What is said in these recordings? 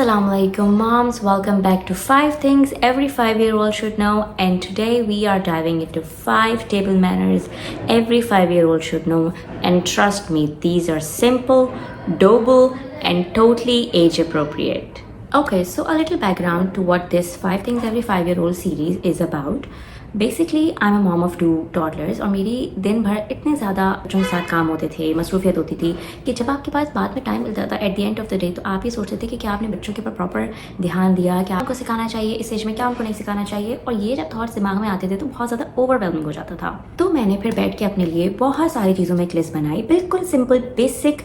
Assalamualaikum moms, welcome back to 5 things every 5-year-old should know, and today we are diving into 5 table manners every 5-year-old should know, and trust me, these are simple, doable and totally age appropriate. Okay, so a little background to what this 5 things every 5-year-old series is about. Basically I am a mom of 2 toddlers और मेरी दिन भर इतने ज़्यादा बच्चों के साथ काम होते थे, मसरूफियत होती थी कि जब आपके पास बाद में टाइम मिलता था at the end of the day, तो आप ये सोचते थे कि क्या आपने बच्चों के ऊपर प्रॉपर ध्यान दिया, क्या आपको सिखाना चाहिए इस एज में, क्या उनको नहीं सिखाना चाहिए। और ये जब थॉट्स दिमाग में आते थे तो बहुत ज़्यादा ओवरवेलमिंग हो जाता था। तो मैंने फिर बैठ के अपने लिए बहुत सारी चीज़ों में एक लिस्ट बनाई, बिल्कुल सिंपल बेसिक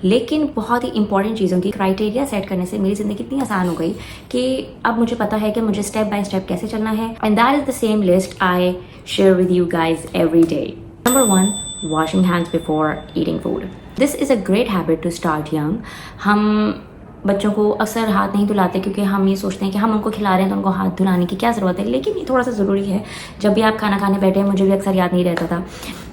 लेकिन बहुत ही इंपॉर्टेंट चीज़ों की क्राइटेरिया सेट करने से मेरी ज़िंदगी इतनी आसान हो गई कि अब मुझे पता है कि मुझे स्टेप बाय स्टेप कैसे चलना है। And that is the same list I share with you guys every day. Number 1, washing hands before eating food. This is a great habit to start young. हम बच्चों को अक्सर हाथ नहीं धुलाते क्योंकि हम ये सोचते हैं कि हम उनको खिला रहे हैं तो उनको हाथ धुलाने की क्या ज़रूरत है, लेकिन ये थोड़ा सा ज़रूरी है। जब भी आप खाना खाने बैठे हैं, मुझे भी अक्सर याद नहीं रहता था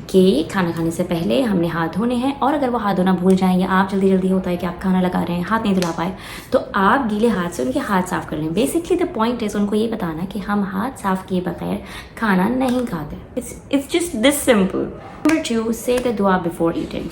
कि खाना खाने से पहले हमने हाथ धोने हैं, और अगर वो हाथ धोना भूल जाएं या आप जल्दी होता है कि आप खाना लगा रहे हैं, हाथ नहीं धुला पाए, तो आप गीले हाथ से उनके हाथ साफ़ कर लें। बेसिकली द पॉइंट इज़ उनको ये बताना कि हम हाथ साफ़ किए बगैर खाना नहीं खाते। It's just this simple. Number 2, say the दुआ before eating.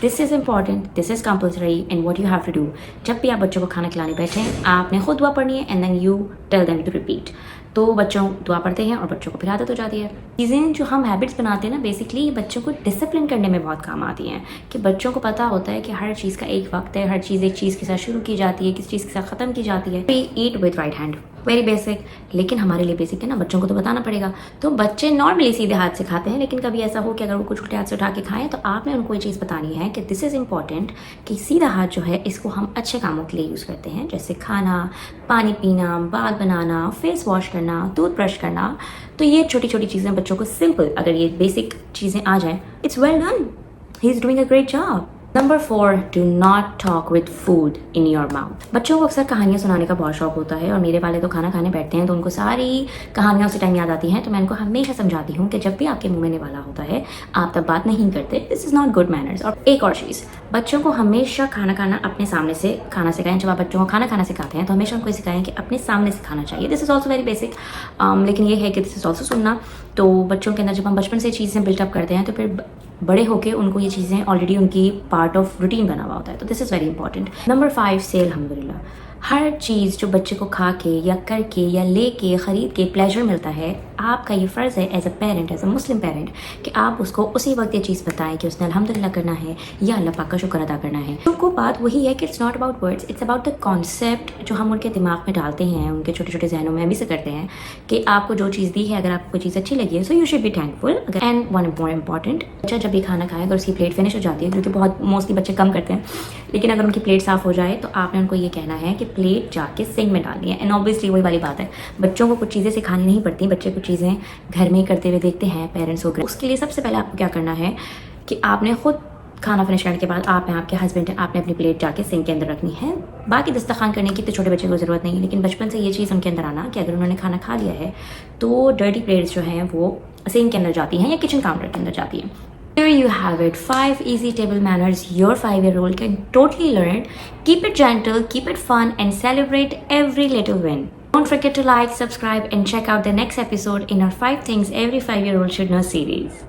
This is important, this is compulsory and what you have to do. जब भी आप बच्चों को खाना खिलाने बैठे हैं, आपने खुद दुआ पढ़नी है and then you tell them to repeat. तो बच्चों दुआ पढ़ते हैं और बच्चों को फिर आदत हो जाती है। चीज़ें जो हम हैबिट्स बनाते हैं ना, बेसिकली ये बच्चों को डिसिप्लिन करने में बहुत काम आती हैं कि बच्चों को पता होता है कि हर चीज़ का एक वक्त है, हर चीज़ एक चीज़ के साथ शुरू की जाती है, किस चीज़ के साथ ख़त्म की जाती है। We eat with right hand, very basic, लेकिन हमारे लिए बेसिक है ना, बच्चों को तो बताना पड़ेगा। तो बच्चे नॉर्मली सीधे हाथ से खाते हैं, लेकिन कभी ऐसा हो कि अगर वो कुछ उल्टे हाथ से उठा के खाएं, तो आपने उनको ये चीज़ बतानी है कि दिस इज़ इम्पॉर्टेंट कि सीधा हाथ जो है इसको हम अच्छे कामों के लिए यूज़ करते हैं, जैसे खाना, पानी पीना, बाल बनाना, फेस वॉश करना, टूथ ब्रश करना। तो ये छोटी छोटी चीज़ें बच्चों को सिंपल, अगर ये बेसिक चीज़ें आ जाएं, it's well done, he is doing a great job. Number 4, do not talk with food in your mouth. बच्चों को अक्सर कहानियाँ सुनाने का बहुत शौक होता है, और मेरे वाले तो खाना खाने बैठते हैं तो उनको सारी कहानियाँ उसी टाइम याद आती हैं। तो मैं उनको हमेशा समझाती हूँ कि जब भी आपके मुंह में निवाला होता है, आप तब बात नहीं करते। This is not good manners. और एक और चीज़, बच्चों को हमेशा खाना खाना अपने सामने से खाना सिखाएं। जब आप बच्चों को खाना खाना सिखाते हैं तो हमेशा उनको सिखाएं कि अपने सामने से खाना चाहिए। This is also very basic, लेकिन ये है कि दिस इज़ ऑल्सो सुनना। तो बच्चों के अंदर जब हम बचपन से चीज़ें बिल्टअप करते हैं, तो फिर बड़े होके उनको ये चीज़ें ऑलरेडी उनकी पार्ट ऑफ रूटीन बना हुआ होता है। तो this is very important. Number 5, से अल्हम्दुलिल्लाह। हर चीज़ जो बच्चे को खा के या करके या लेके ख़रीद के प्लेजर मिलता है, आपका ये फ़र्ज़ है as a parent, as a Muslim parent, कि आप उसको उसी वक्त ये चीज़ बताएं कि उसने अल्हम्दुलिल्लाह करना है या अल्लाह पाक का शुक्र अदा करना है। तो बात वही है कि it's not about words, it's about the concept जो हम उनके दिमाग में डालते हैं, उनके छोटे छोटे जहनों में भी से करते हैं कि आपको जो चीज़ दी है, अगर आपको कोई चीज़ अच्छी लगी है, so you should be thankful. And one more important, बच्चा जब भी खाना खाए, अगर उसकी प्लेट फिनिश हो जाती है, क्योंकि बहुत मोस्टली बच्चे कम करते हैं, लेकिन अगर उनकी प्लेट साफ़ हो जाए तो आपने उनको ये कहना है कि प्लेट जाके सिंक में डालनी है। एंड ऑब्वियसली वही वाली बात है, बच्चों को कुछ चीज़ें सिखानी नहीं पड़ती, बच्चे कुछ चीज़ें घर में करते हुए देखते हैं पेरेंट्स वगैरह। उसके लिए सबसे पहले आपको क्या करना है कि आपने खुद खाना फिनिश करने के बाद, आप हैं, आपके हस्बैंड हैं, आपने अपनी प्लेट जाके सिंक के अंदर रखनी है। बाकी दस्तरखान करने की तो छोटे बच्चे को ज़रूरत नहीं है, लेकिन बचपन से ये चीज़ उनके अंदर आना कि अगर उन्होंने खाना खा लिया है तो डर्टी प्लेट्स जो हैं वो सिंक के अंदर जाती हैं या किचन काउंटर के अंदर जाती हैं। Here you have it, 5 easy table manners your 5-year-old can totally learn. Keep it gentle, keep it fun, and celebrate every little win. Don't forget to like, subscribe, and check out the next episode in our 5 things every 5-year-old should know series.